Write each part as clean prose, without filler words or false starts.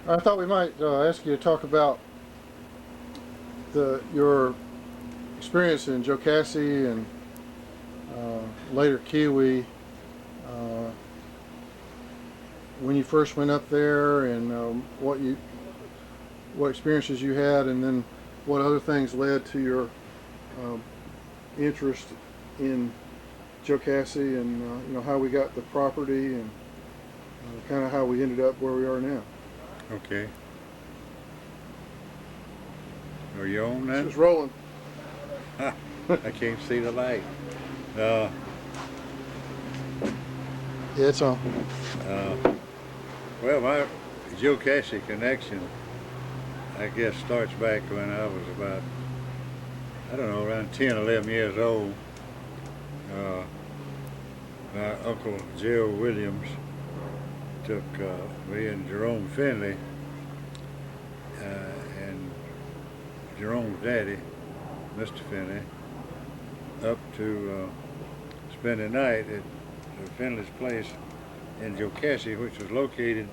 I thought we might ask you to talk about your experience in Jocassee and later Kiwi, uh, when you first went up there, and what experiences you had, and then what other things led to your um, interest in Jocassee, and how we got the property, and kind of how we ended up where we are now. Okay. Are you on It's then? just rolling. I can't see the light. Uh, Yeah, it's on. uh, well, my Jocassee connection, I guess, starts back when I was about, I don't know, around 10, 11 years old. Uh, my Uncle Joe Williams took me and Jerome Finley and Jerome's daddy, Mr. Finley, up to spend the night at Finley's place in Jocassee, which was located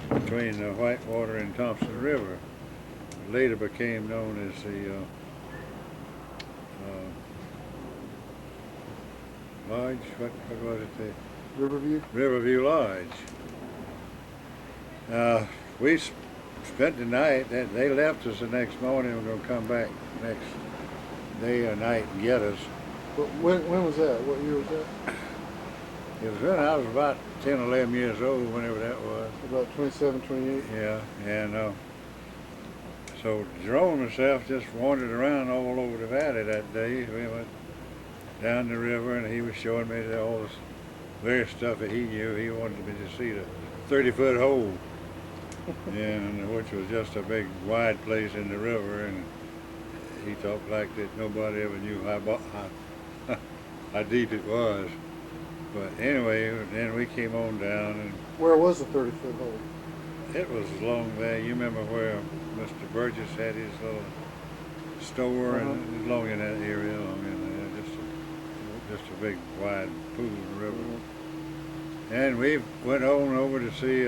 between the Whitewater and Thompson River. Later became known as the Lodge. What was it? The Riverview. Riverview Lodge. We spent the night. They left us the next morning. We're going to come back next day or night and get us. But when was that? What year was that? It was when I was about 10, 11 years old, whenever that was. About 27, 28. Yeah, and so Jerome and myself just wandered around all over the valley that day. We went down the river, and he was showing me all this various stuff that he knew. He wanted me to see the 30-foot hole, and which was just a big wide place in the river, and he talked like that nobody ever knew how deep it was. But anyway, then we came on down, and Where was the 30-foot hole? it was along there. You remember where Mr. Burgess had his little store, and it was along in that area, along in there, just a big wide pool in the river. And we went on over to see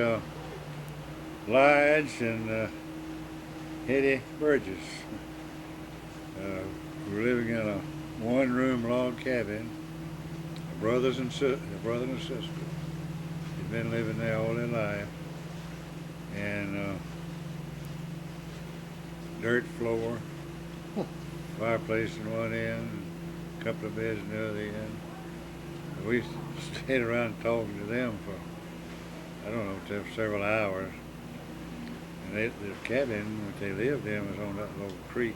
Lige and Hetty Burgess. We were living in a one-room log cabin. A brother and sister. They'd been living there all their life. And dirt floor, fireplace in one end, a couple of beds in the other end. We stayed around talking to them for, I don't know, several hours. And the cabin that they lived in was on that little creek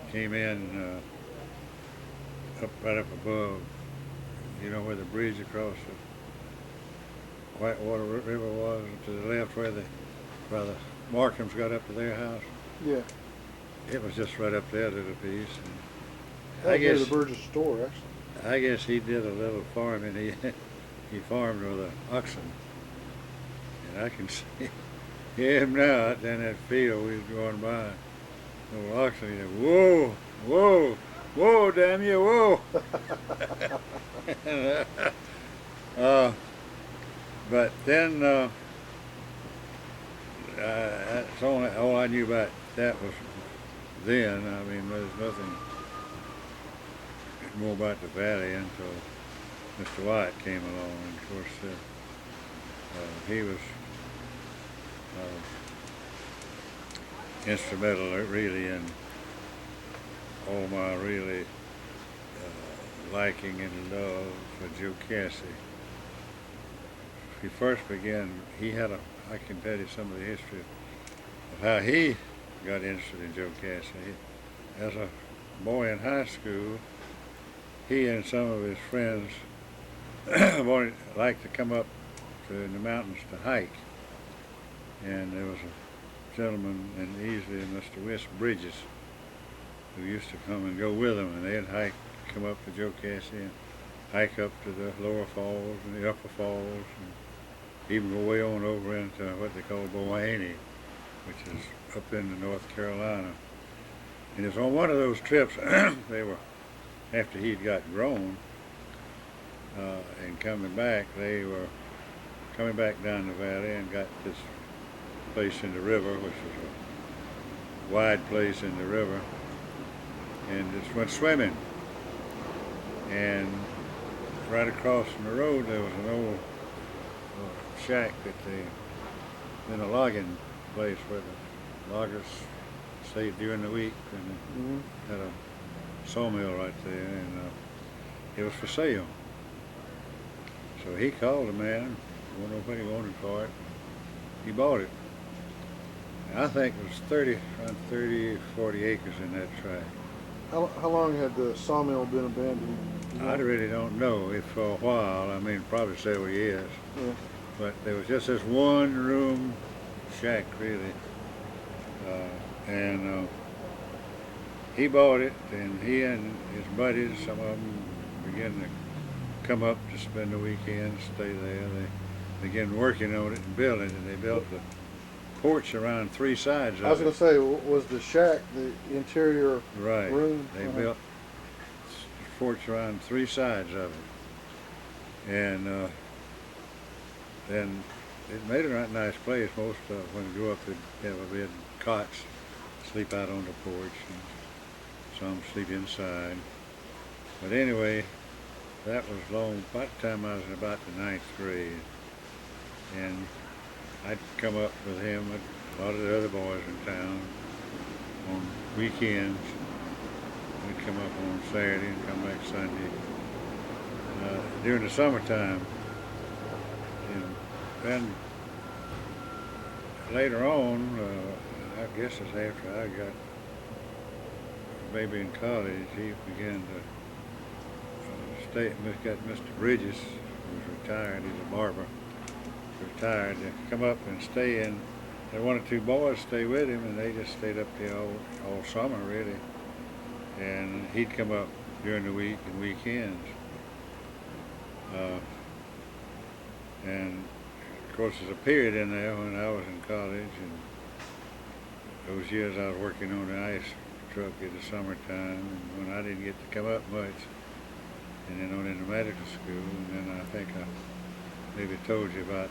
that came in right up above, you know, where the bridge across the Whitewater River was, to the left where the Markhams got up to their house. Yeah. It was just right up there to the piece. That was near the Burgess store, actually. I guess he did a little farming. He farmed with an oxen, and I can see him now out there in that field. We was going by, little oxen. He said, "Whoa, whoa, whoa, damn you, whoa!" But then that's all I knew about that was then. I mean, there's nothing more about the valley until Mr. White came along, and of course he was instrumental really in all my really liking and love for Jocassee. He first began, I can tell you some of the history of how he got interested in Jocassee. As a boy in high school, he and some of his friends liked to come up to the mountains to hike. And there was a gentleman in Easley, Mr. West Bridges, who used to come and go with them, and they'd come up to Jocassee and hike up to the lower falls and the upper falls, and even go way on over into what they call Bowaney, which is up in North Carolina. And it's on one of those trips, they were, after he'd got grown and coming back, they were coming back down the valley and got this place in the river, which was a wide place in the river, and just went swimming. And right across from the road there was an old shack that in a logging place where the loggers stayed during the week, and had a sawmill right there, and it was for sale. So he called the man, wanted to know what he wanted for it. He bought it. And I think it was around 30, 40 acres in that tract. How long had the sawmill been abandoned? I really don't know. If for a while, I mean probably several years. Yeah. But there was just this one room shack really. And he bought it, and he and his buddies, some of them began to come up to spend the weekend, stay there. They began working on it and building it, and they built the porch around three sides of it. I was going to say, was the shack the interior Right. room? They built the porch around three sides of it. And then it made a right nice place. Most when you go up, they'd have a bed, cots, sleep out on the porch, and some sleep inside. But anyway, that was long, by the time I was in about the 9th grade. And I'd come up with him with a lot of the other boys in town on weekends. We'd come up on Saturday and come back Sunday. During the summertime. And then later on, I guess it's after I got maybe in college, he began to stay. Got Mr. Bridges, who was retired. He's a barber. Retired to come up and stay in. There were one or two boys stay with him, and they just stayed up there all summer really. And he'd come up during the week and weekends. And of course, there's a period in there when I was in college, and those years I was working on the ice truck in the summertime, and when I didn't get to come up much, and then on into medical school, and then I think I maybe told you about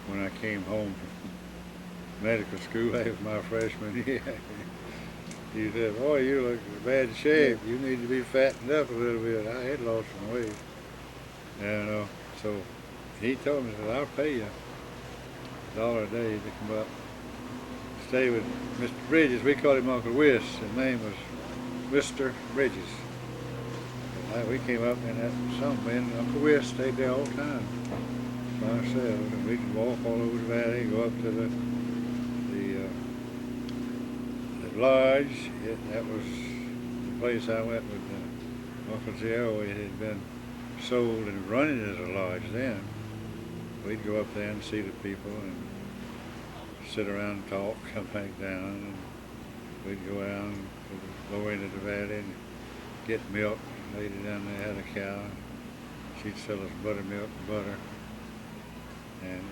when I came home from medical school. That was my freshman year. He said, "Boy, you look in bad shape. You need to be fattened up a little bit." I had lost some weight. And so he told me, that I'll pay you $1 a day to come up, stay with Mr. Bridges. We called him Uncle Wiss. His name was Mr. Bridges. We came up in that summer, and Uncle Wiss stayed there all the time by ourselves. And we could walk all over the valley, go up to the lodge. That was the place I went with Uncle Joe. It had been sold and running as a lodge then. We'd go up there and see the people and sit around and talk, come back down, and we'd go down to the lower end of the valley and get milk. The lady down there had a cow. She'd sell us buttermilk and butter. And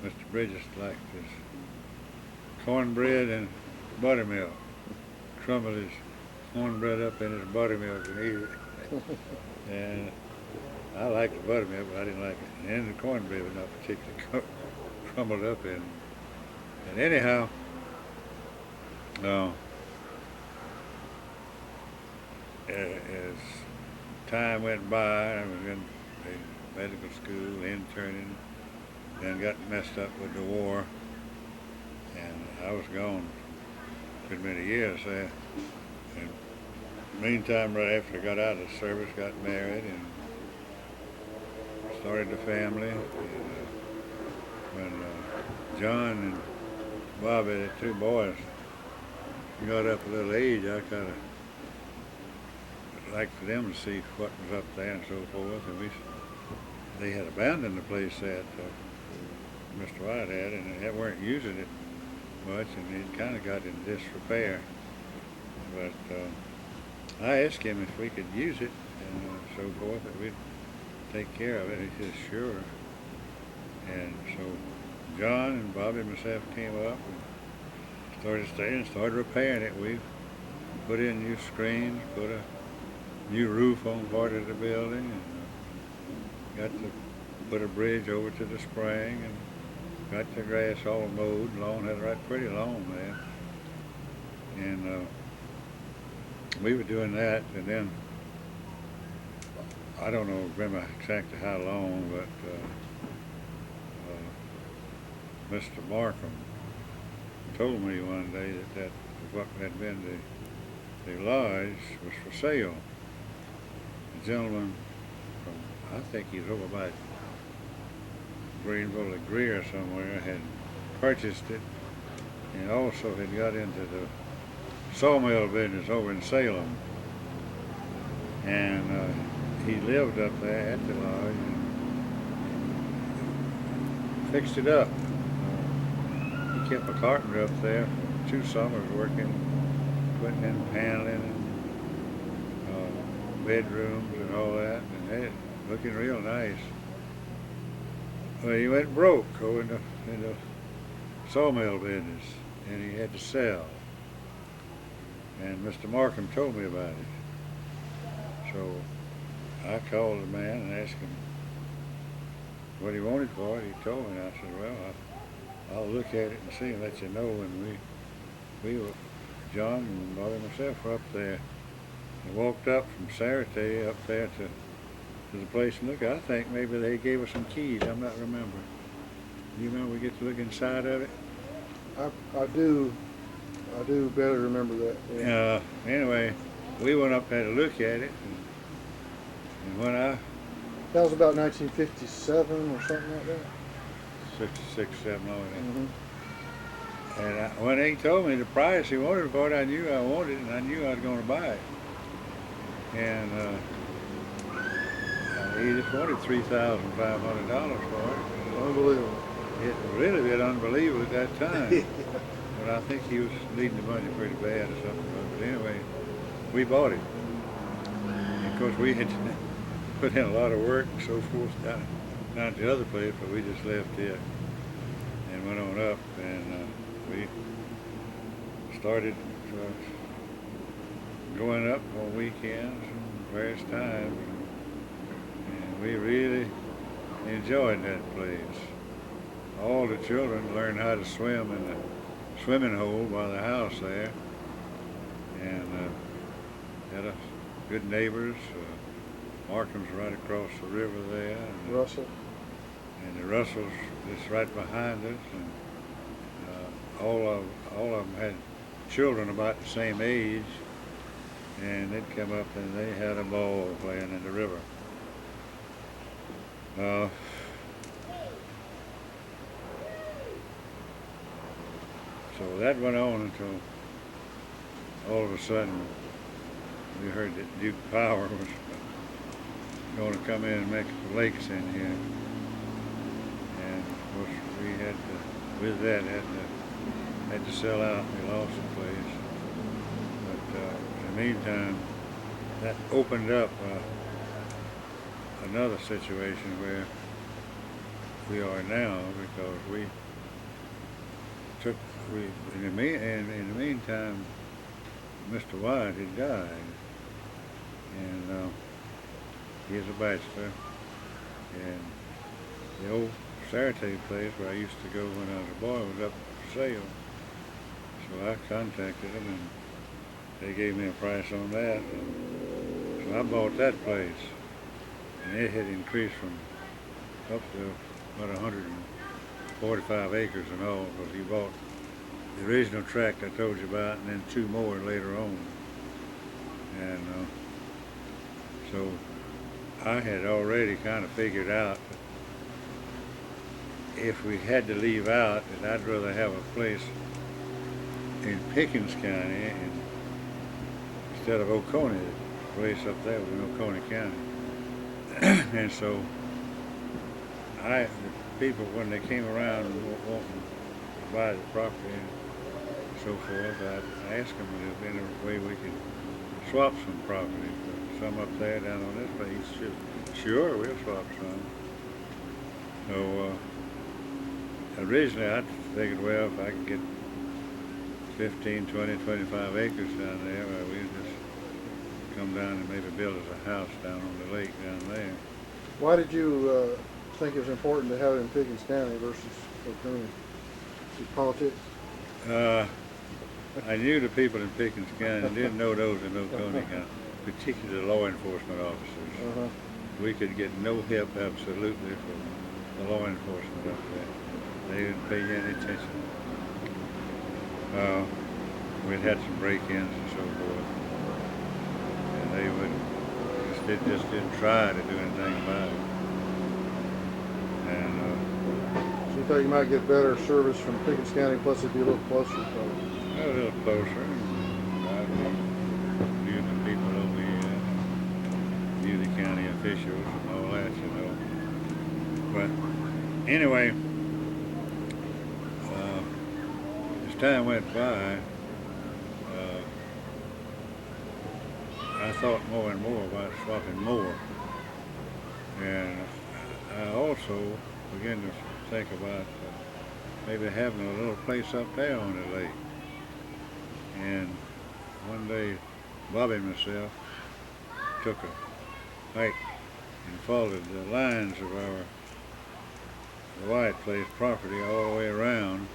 Mr. Bridges liked his cornbread and buttermilk. Crumbled his cornbread up in his buttermilk and eat it. And I liked the buttermilk, but I didn't like it. And the cornbread was not particularly crumbled up in. And anyhow, as time went by, I was in medical school, interning, then got messed up with the war, and I was gone for many years there. And meantime, right after I got out of the service, got married and started a family. And when John and Bobby, the two boys, got up a little age, I kind of liked for them to see what was up there and so forth. And they had abandoned the place that Mr. White had, and they weren't using it much, and it kind of got in disrepair. But I asked him if we could use it and so forth, that we'd take care of it. He said, sure. And so John and Bobby and myself came up and started staying, started repairing it. We put in new screens, put a new roof on part of the building, and got the put a bridge over to the spring and got the grass all mowed. Lawn had right pretty long there. And we were doing that, and then I don't know, remember exactly how long, but Mr. Markham told me one day that what had been the lodge was for sale. A gentleman from, I think he's over by Greenville or Greer somewhere, had purchased it, and also had got into the sawmill business over in Salem. And he lived up there at the lodge and fixed it up. He kept a carpenter up there for 2 summers working, putting in paneling and bedrooms and all that, and it looking real nice. Well, he went broke going in the sawmill business, and he had to sell. And Mr. Markham told me about it. So I called the man and asked him what he wanted for it. He told me, and I said, well, I'll look at it and see and let you know. And we were, John and Mother and myself were up there. I walked up from Sarate up there to the place and look. I think maybe they gave us some keys. I'm not remembering. You remember we get to look inside of it? I do better remember that. Yeah. Anyway, we went up there to look at it, and when that was about 1957 or something like that. 66, 7, like that. Mm-hmm. And when he told me the price he wanted for it, I knew I wanted it, and I knew I was going to buy it. And he just wanted $3,500 for it. Unbelievable. It really been unbelievable at that time. But I think he was needing the money pretty bad or something. But anyway, we bought it. And of course, we had put in a lot of work and so forth down at the other place, but we just left it and went on up, and we started going up on weekends and various times, and we really enjoyed that place. All the children learned how to swim in the swimming hole by the house there, and had a good neighbors. Markham's right across the river there. And Russell. And the Russells just right behind us, and all of them had children about the same age, and they'd come up and they had a ball playing in the river. So that went on until all of a sudden we heard that Duke Power was going to come in and make the lakes in here. And of course we had to, with that, had to sell out. We lost the place. But in the meantime, that opened up another situation where we are now, because in the meantime, Mr. White had died, and he's a bachelor, and the old Sarate place where I used to go when I was a boy was up for sale. So I contacted them, and they gave me a price on that, and so I bought that place, and it had increased from up to about 145 acres and all, because he bought the original tract I told you about, and then 2 more later on. And so I had already kind of figured out that if we had to leave out, that I'd rather have a place in Pickens County instead of Oconee, the place up there was in Oconee County. And so the people, when they came around wanting to buy the property and so forth, I asked them if there's any way we could swap some property, some up there down on this place. Sure, we'll swap some. So originally I figured, well, if I could get 15, 20, 25 acres down there, well, we'd just come down and maybe build us a house down on the lake down there. Why did you think it was important to have it in Pickens County versus Oconee? Politics? I knew the people in Pickens County and didn't know those in Oconee County, particularly law enforcement officers. Uh-huh. We could get no help absolutely from the law enforcement up there. They didn't pay any attention. We'd had some break-ins and so forth, and they just didn't try to do anything about it. And So you thought you might get better service from Pickens County, plus it'd be a little closer, probably. a little closer. I knew the people over here, knew the county officials and all that, you know. But anyway, as time went by, I thought more and more about swapping more. And I also began to think about maybe having a little place up there on the lake. And one day, Bobby and myself took a hike and followed the lines of the White Place property all the way around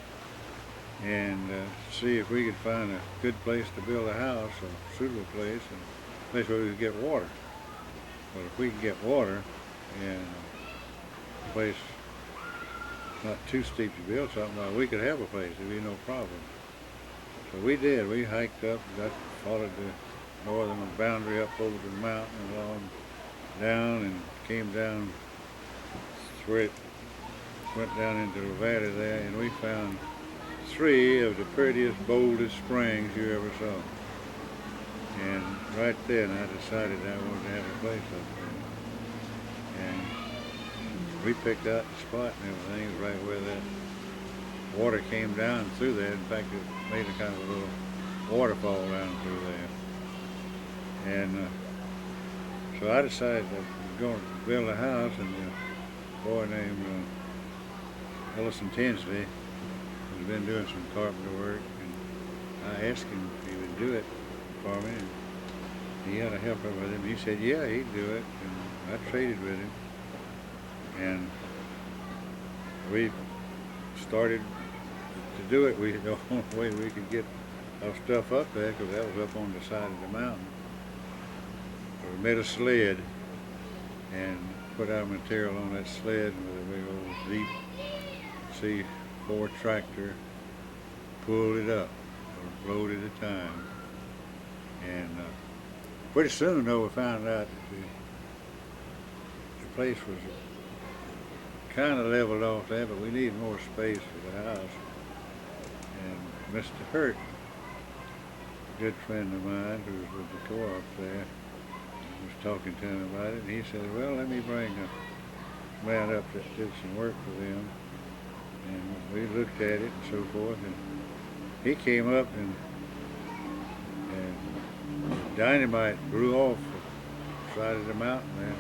and see if we could find a good place to build a house, a suitable place, and a place where we could get water. But if we could get water and a place not too steep to build something, well, we could have a place, there'd be no problem. So we did. We hiked up, followed the northern boundary up over the mountain and along down and came down where it went down into the valley there, and we found 3 of the prettiest, boldest springs you ever saw. And right then I decided I wanted to have a place up there. And we picked out the spot and everything, right where that water came down through there. In fact, it made a kind of a little waterfall down through there. And so I decided I was going to build a house, and a boy named Ellison Tinsley has been doing some carpenter work, and I asked him if he would do it for me, and he had a helper with him. He said, yeah, he'd do it, and I traded with him. And we started to do it. The only way we could get our stuff up there, because that was up on the side of the mountain. We made a sled and put our material on that sled with a big old deep C4 tractor, pulled it up, a load at a time. And pretty soon, though, we found out that the place was kind of leveled off there, but we needed more space for the house. And Mr. Hurt, a good friend of mine who was with the co-op there, was talking to him about it, and he said, well, let me bring a man up that did some work for them. And we looked at it and so forth, and he came up and dynamite blew off the side of the mountain there,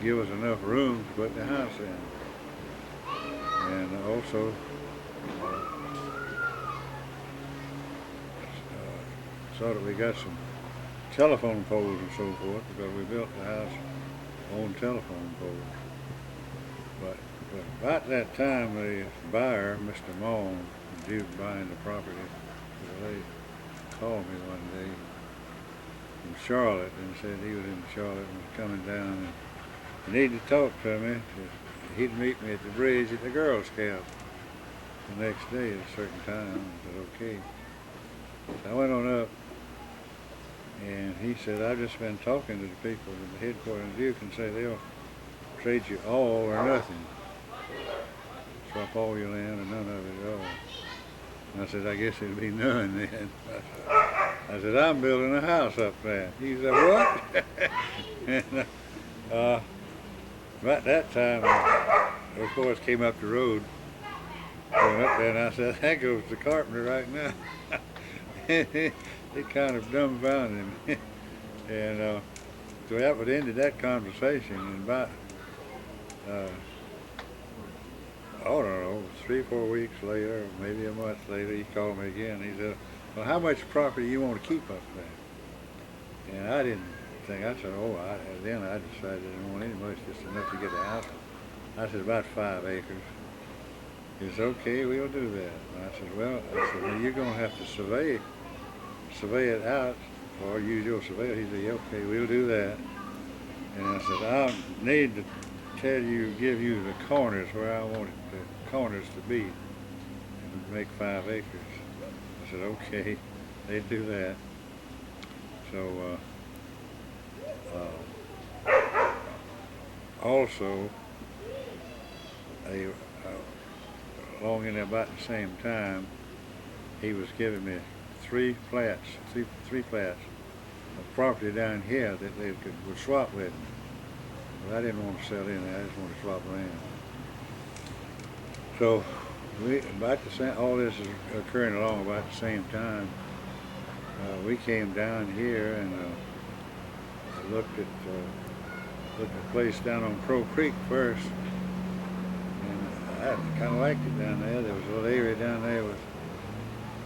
give us enough room to put the house in. And also saw that we got some telephone poles and so forth, because we built the house on telephone poles. But about that time, the buyer, Mr. Long, the dude buying the property, they called me one day from Charlotte and said he was in Charlotte and was coming down and needed to talk to me. He'd meet me at the bridge at the Girl Scout the next day at a certain time. I said, okay. So I went on up, and he said, I've just been talking to the people at the headquarters in Duke, and say they'll trade you all or nothing. Swap all your land or none of it at all. And I said, I guess it'd be none then. I said, I'm building a house up there. He said, what? And about that time, of course, came up the road, going up there, and I said, there goes the carpenter right now. It kind of dumbfounded him. And so that would end that conversation. And about, I don't know, 3 or 4 weeks later, or maybe a month later, he called me again. He said, well, how much property you want to keep up there? And I didn't think, I said, then I decided I didn't want any much, just enough to get the house I said, about 5 acres. He said, okay, we'll do that. And I said, well, you're going to have to survey it out, or use your surveyor. He said, yeah, okay, we'll do that. And I said, I'll need to give you the corners where I want the corners to be, and make 5 acres. I said, okay, they do that. So, also, along in there about the same time, he was giving me three plats of property down here that they would swap with me. But I didn't want to sell in there, I just wanted to swap land. So all this is occurring along about the same time. We came down here and looked at a place down on Crow Creek first, and I kind of liked it down there. There was a little area down there with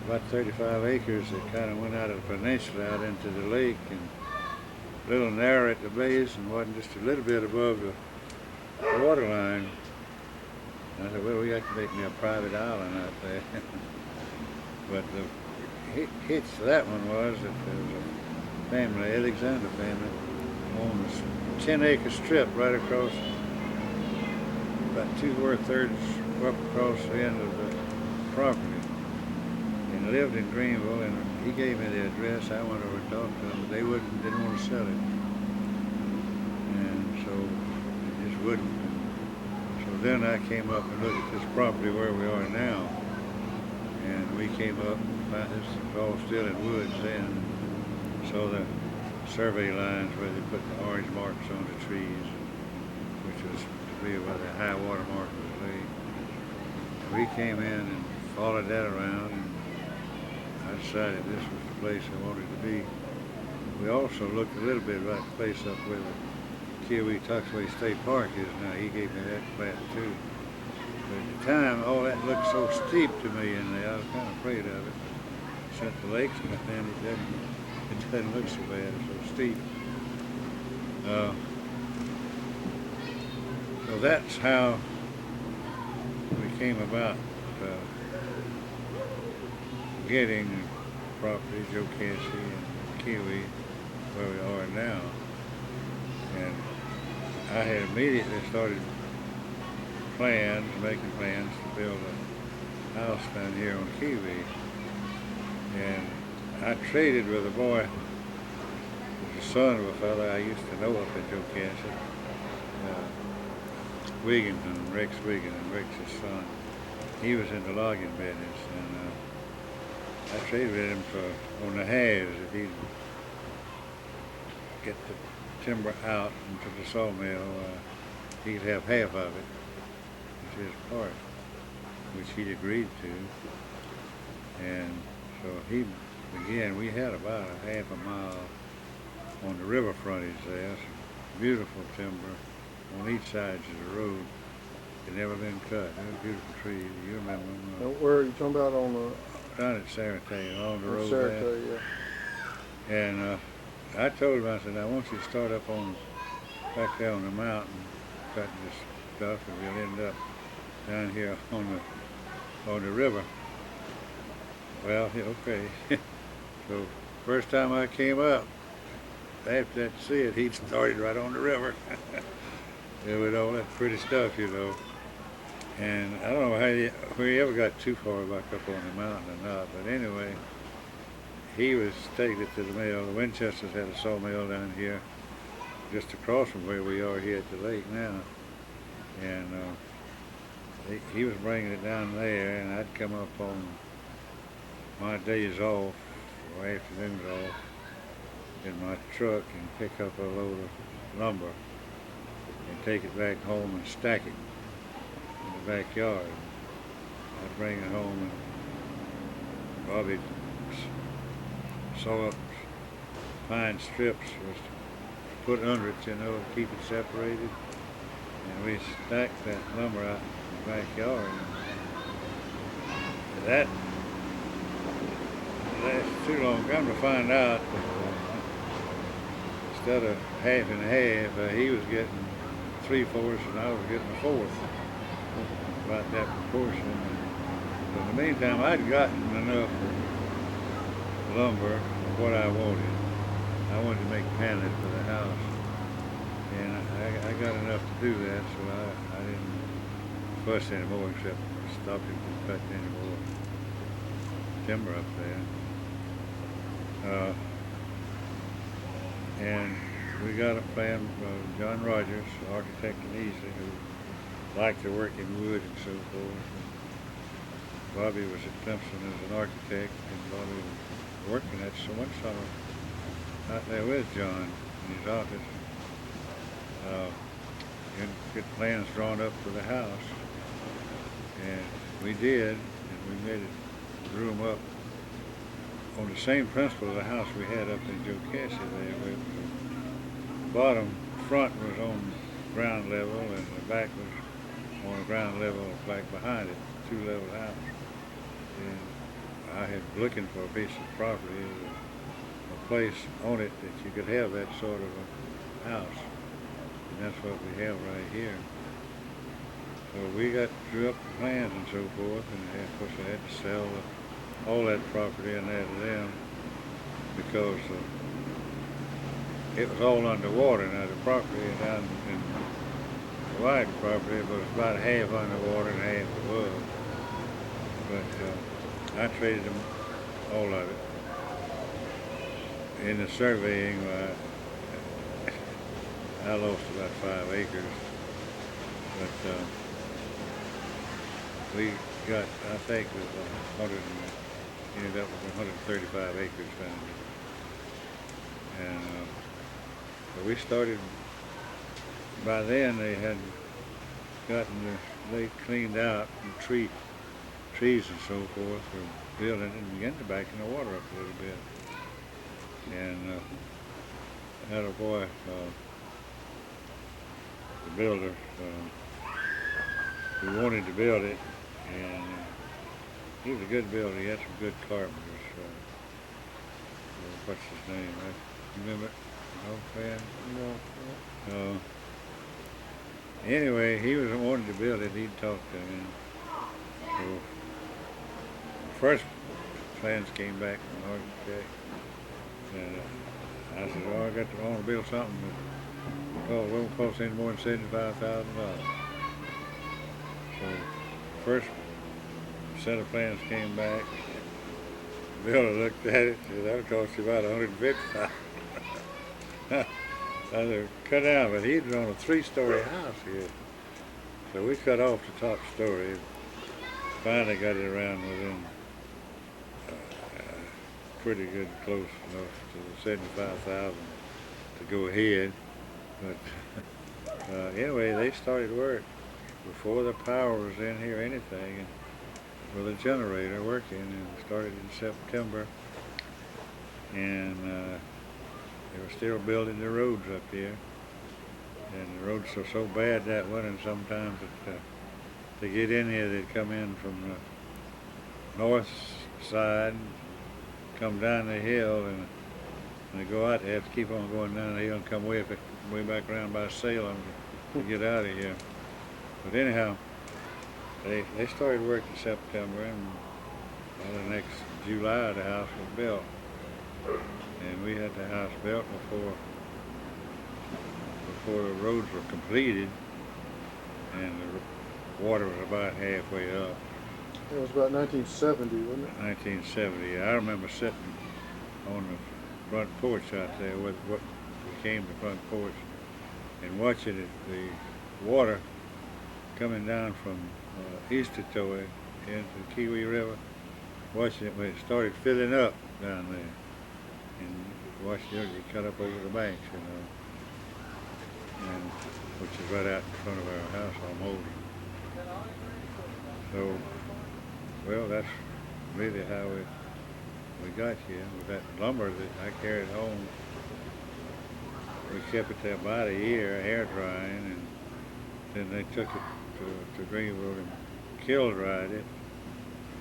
about 35 acres that kind of went out of the peninsula out into the lake, and a little narrow at the base and wasn't just a little bit above the water line. And I said, well, we got to make me a private island out there. But the hitch to that one was that there was a family, Alexander family, owned a 10-acre strip right across, about 2/3 up across the end of the property. And lived in Greenville, and he gave me the address. I went over and talked to them, but they didn't want to sell it. And so they just wouldn't. So then I came up and looked at this property where we are now. And we came up and found this was all still in woods then. So the survey lines where they put the orange marks on the trees, which was to be where the high water mark was laid. And we came in and followed that around, and I decided this was the place I wanted to be. We also looked a little bit about the place up where the Kiowee-Tuxway State Park is now. He gave me that plat too. But at the time, all that looked so steep to me in there, I was kind of afraid of it. Since the lakes and then it doesn't look so bad, it's so steep. So that's how we came about getting property, Jocassee and Kiowee, where we are now. And I had immediately started making plans to build a house down here on Kiowee. And I traded with a boy, the son of a fellow I used to know up in Jocassee, Wiggins, and Rex Wiggins, and Rex's son. He was in the logging business, and I traded with him on the halves. If he'd get the timber out into the sawmill, he'd have half of it, which is his part, which he'd agreed to. And so we had about a half a mile on the river frontage there, some beautiful timber on each side of the road. Had never been cut. They were beautiful trees. You remember them? Where are you talking about on the? Down at Saratoga, along the road Saratoga, yeah. And I told him, I said, I want you to start up back there on the mountain, cutting this stuff, and we'll end up down here on the river. Well, yeah, okay. So first time I came up, after that to see it, he'd started right on the river. With all that pretty stuff, you know. And I don't know how we ever got too far back up on the mountain or not, but anyway, he was taking it to the mill. The Winchesters had a sawmill down here, just across from where we are here at the lake now. And he was bringing it down there, and I'd come up on my days off, or afternoons off, in my truck and pick up a load of lumber and take it back home and stack it in the backyard. I'd bring it home and Bobby saw up pine strips was put under it, you know, to keep it separated. And we stacked that lumber out in the backyard. And that lasted too long. Come to find out that instead of half and half, he was getting 3/4 and I was getting a fourth, about that proportion. But in the meantime, I'd gotten enough lumber for what I wanted. I wanted to make paneling for the house, and I got enough to do that, so I didn't fuss anymore except stop him from cutting any more timber up there. And we got a plan, John Rogers, architect in Easley, who liked to work in wood and so forth. And Bobby was at Clemson as an architect, and Bobby was working at so one summer out there with John in his office, and get plans drawn up for the house. And we did, and we made it, drew them up on the same principle of the house we had up in Jocassee there. Where the bottom front was on ground level and the back was on the ground level back behind it, two-level house. And I had looking for a piece of property, a place on it that you could have that sort of a house. And that's what we have right here. So we drew up the plans and so forth, and of course I had to sell all that property and that to them because it was all underwater. Now the property down in the wide property was about half underwater and half above. But I traded them all of it. In the surveying, I lost about 5 acres, but we got, I think, it was ended up with 135 acres down there. And but we started, by then they had gotten the lake cleaned out and trees and so forth were building and began to back in the water up a little bit. And I had a boy, the builder, who wanted to build it, and he was a good builder. He had some good carpenters. What's his name? You remember it? No, fan? No. Anyway, he was wanting to build it. He'd talk to him. So first plans came back from the architect, and I said, "Oh, I want to build something that it won't cost any more than $75,000." So first set of plans came back. The builder looked at it and said, "That'll cost you about $155,000." I said, "Cut down," but he'd on a 3-story house here. So we cut off the top story. Finally got it around within pretty good, close enough to the 75,000 to go ahead. But anyway, they started work before the power was in here, anything, and with a generator working, and started in September. And they were still building the roads up here, and the roads were so bad that winter sometimes that to get in here, they'd come in from the north side, come down the hill, and when they go out, they have to keep on going down the hill and come way back around by Salem to get out of here. But anyhow, they started work in September, and by the next July, the house was built. And we had the house built before the roads were completed, and the water was about halfway up. It was about 1970, wasn't it? 1970. I remember sitting on the front porch out there with what became the front porch and watching it, the water coming down from east of Toy into the Kiwi River, watching it when it started filling up down there, and watching it cut up over the banks, and which is right out in front of our house on Holden. So, well, that's really how we got here with that lumber that I carried home. We kept it there about a year, air drying, and then they took it to Greenwood and kiln dried it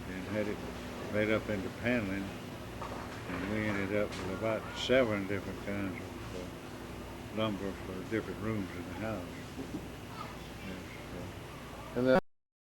and had it made up into paneling, and we ended up with about 7 different kinds of lumber for different rooms in the house.